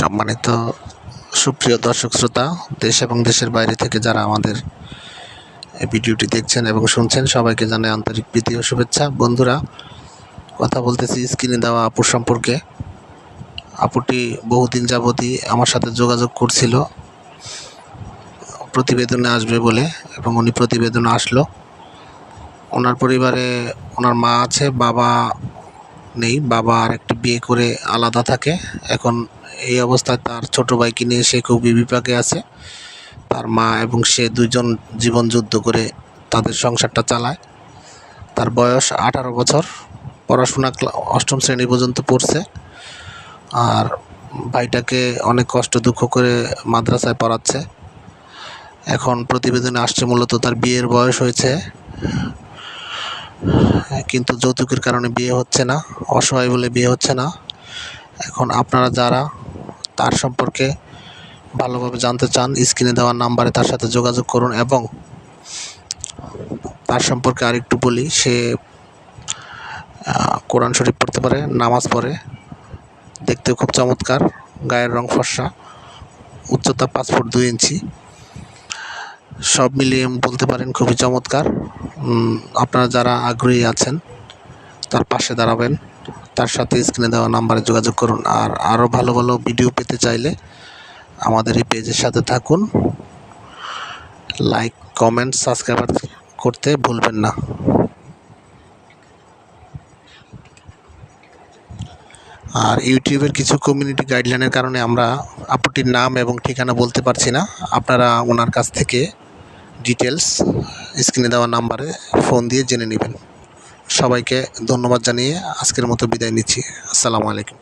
সম্মানিত সুপ্রিয় দর্শক শ্রোতা, দেশ এবং দেশের বাইরে থেকে যারা আমাদের এই ভিডিওটি দেখছেন এবং শুনছেন, সবাইকে জানাই আন্তরিক প্রীতি ও শুভেচ্ছা। বন্ধুরা, কথা বলতেছি স্ক্রিনে দেওয়া আপুর সম্পর্কে। আপুটি বহুদিন যাবতই আমার সাথে যোগাযোগ করছিল প্রতিবেদনে আসবে বলে, এবং উনি প্রতিবেদনে আসলো। ওনার পরিবারে ওনার মা আছে, বাবা নেই। বাবা আর একটি বিয়ে করে আলাদা থাকে। এখন এই অবস্থায় তার ছোট ভাইকে নিয়ে সে খুবই বিপাকে আছে। তার মা এবং সে দুইজন জীবন যুদ্ধ করে তাদের সংসারটা চালায়। তার বয়স 18 বছর, পড়াশোনা 8ম শ্রেণী পর্যন্ত পড়ছে। আর ভাইটাকে অনেক কষ্ট দুঃখ করে মাদ্রাসায় পড়াচ্ছে। এখন প্রতিবেদনে আসছে মূলত তার বিয়ের বয়স হয়েছে, কিন্তু যৌতুকের কারণে বিয়ে হচ্ছে না, অসহায় বলে বিয়ে হচ্ছে না। এখন আপনারা যারা তার সম্পর্কে ভালোভাবে জানতে চান, স্ক্রিনে দেওয়া নাম্বারে তার সাথে যোগাযোগ করুন। এবং তার সম্পর্কে আরেকটু বলি, সে কোরআন শরীফ পড়তে পারে, নামাজ পড়ে, দেখতেও খুব চমৎকার, গায়ের রং ফর্সা, উচ্চতা 5 ফুট 2 ইঞ্চি, সব মিলিয়ে বলতে পারেন খুবই চমৎকার। আপনারা যারা আগ্রহী আছেন তার পাশে দাঁড়াবেন, তার সাথে স্ক্রিনে দেওয়া নাম্বারে যোগাযোগ করুন। আর আরও ভালো ভালো ভিডিও পেতে চাইলে আমাদের এই পেজের সাথে থাকুন। লাইক, কমেন্ট, সাবস্ক্রাইব করতে ভুলবেন না। আর ইউটিউবের কিছু কমিউনিটি গাইডলাইনের কারণে আমরা আপুটির নাম এবং ঠিকানা বলতে পারছি না। আপনারা ওনার কাছ থেকে ডিটেলস স্ক্রিনে দেওয়া নাম্বারে ফোন দিয়ে জেনে নেবেন। সবাইকে ধন্যবাদ জানিয়ে আজকের মতো বিদায় নিচ্ছি। আসসালামু আলাইকুম।